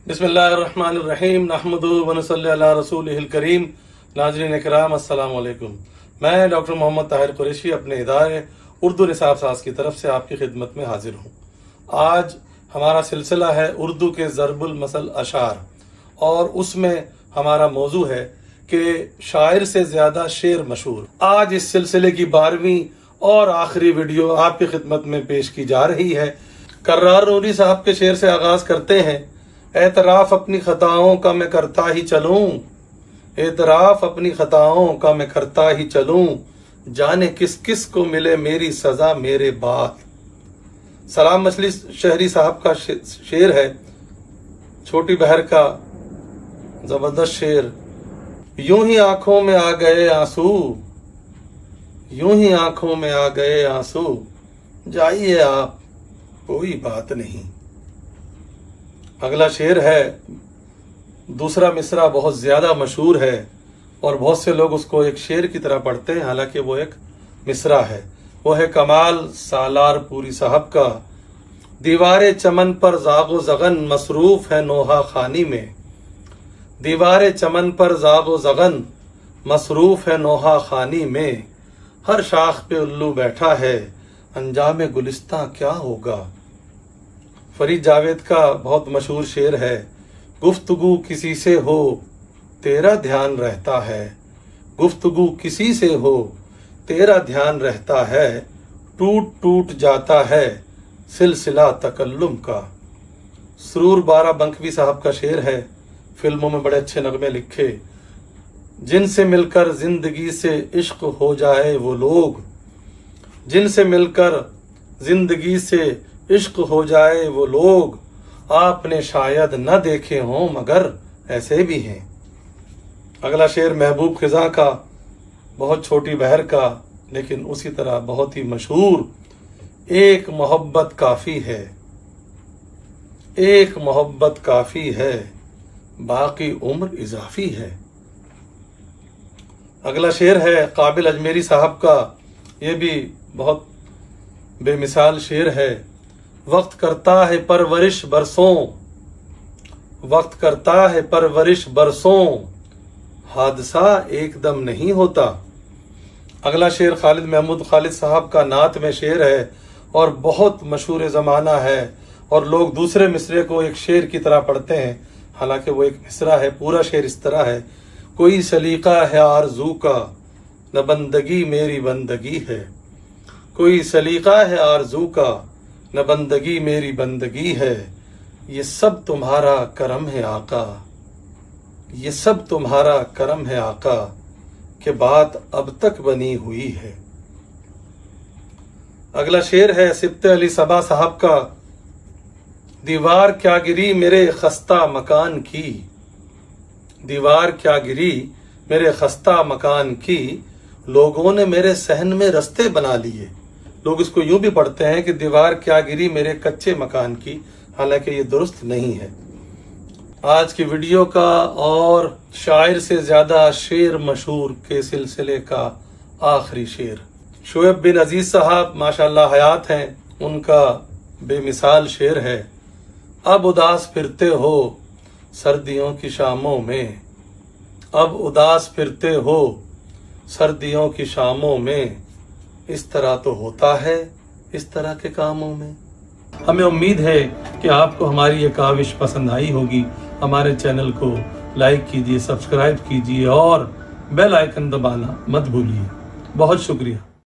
बिस्मिल्लाहिर्रहमानिर्रहीम नहमदुहु व नसल्ली अला रसूलिहिल करीम। नाज़रीन इकराम अस्सलामु अलैकुम। मैं डॉक्टर मोहम्मद ताहिर कुरैशी अपने इदारे उर्दू निसाब साज की तरफ से आपकी खिदमत में हाजिर हूँ। आज हमारा सिलसिला है उर्दू के ज़रबुल मसल अशार और उसमें हमारा मौजू है कि शायर से ज्यादा शेर मशहूर। आज इस सिलसिले की 12वीं और आखिरी वीडियो आपकी खिदमत में पेश की जा रही है। कर्रार नूरी साहब के शेर से आगाज करते हैं। एतराफ अपनी खताओं का मैं करता ही चलूं, एतराफ अपनी खताओं का मैं करता ही चलूं, जाने किस किस को मिले मेरी सजा मेरे बाद। सलाम मछली शहरी साहब का शेर है, छोटी बहर का जबरदस्त शेर। यूं ही आंखों में आ गए आंसू, यूं ही आंखों में आ गए आंसू, जाइए आप कोई बात नहीं। अगला शेर है, दूसरा मिसरा बहुत ज्यादा मशहूर है और बहुत से लोग उसको एक शेर की तरह पढ़ते हैं, हालांकि वो एक मिसरा है। वो है कमाल सालारपुरी साहब का। दीवारे चमन पर जागो जगन मसरूफ है नोहा खानी में, दीवारे चमन पर जागो जगन मसरूफ है नोहा खानी में, हर शाख पे उल्लू बैठा है अंजाम गुलिस्तां क्या होगा। फरीद जावेद का बहुत मशहूर शेर है। गुफ्तगू किसी से हो तेरा ध्यान रहता है, गुफ्तगू किसी से हो तेरा ध्यान रहता है, टूट टूट जाता है सिलसिला तकल्लुम का। सुरूर बाराबंकवी साहब का शेर है, फिल्मों में बड़े अच्छे नगमे लिखे। जिनसे मिलकर जिंदगी से इश्क हो जाए वो लोग, जिनसे मिलकर जिंदगी से इश्क हो जाए वो लोग, आपने शायद न देखे हों मगर ऐसे भी हैं। अगला शेर महबूब खिजा का, बहुत छोटी बहर का लेकिन उसी तरह बहुत ही मशहूर। एक मोहब्बत काफी है, एक मोहब्बत काफी है, बाकी उम्र इजाफी है। अगला शेर है काबिल अजमेरी साहब का, ये भी बहुत बेमिसाल शेर है। वक्त करता है परवरिश बरसों, वक्त करता है परवरिश बरसों, हादसा एकदम नहीं होता। अगला शेर खालिद महमूद खालिद साहब का नात में शेर है और बहुत मशहूर ज़माना है और लोग दूसरे मिसरे को एक शेर की तरह पढ़ते हैं, हालांकि वो एक मिसरा है। पूरा शेर इस तरह है। कोई सलीका है आरज़ू का, न बंदगी मेरी बंदगी है, कोई सलीका है आरज़ू का, न बंदगी मेरी बंदगी है, ये सब तुम्हारा करम है आका, ये सब तुम्हारा करम है आका, कि बात अब तक बनी हुई है। अगला शेर है सिब्ते अली सबा साहब का। दीवार क्या गिरी मेरे खस्ता मकान की, दीवार क्या गिरी मेरे खस्ता मकान की, लोगों ने मेरे सहन में रस्ते बना लिए। लोग इसको यूं भी पढ़ते हैं कि दीवार क्या गिरी मेरे कच्चे मकान की, हालांकि ये दुरुस्त नहीं है। आज की वीडियो का और शायर से ज्यादा शेर मशहूर के सिलसिले का आखिरी शेर, शुएब बिन अजीज साहब माशाल्लाह हयात हैं, उनका बेमिसाल शेर है। अब उदास फिरते हो सर्दियों की शामों में, अब उदास फिरते हो सर्दियों की शामों में, इस तरह तो होता है इस तरह के कामों में। हमें उम्मीद है कि आपको हमारी ये काविश पसंद आई होगी। हमारे चैनल को लाइक कीजिए, सब्सक्राइब कीजिए और बेल आइकन दबाना मत भूलिए। बहुत शुक्रिया।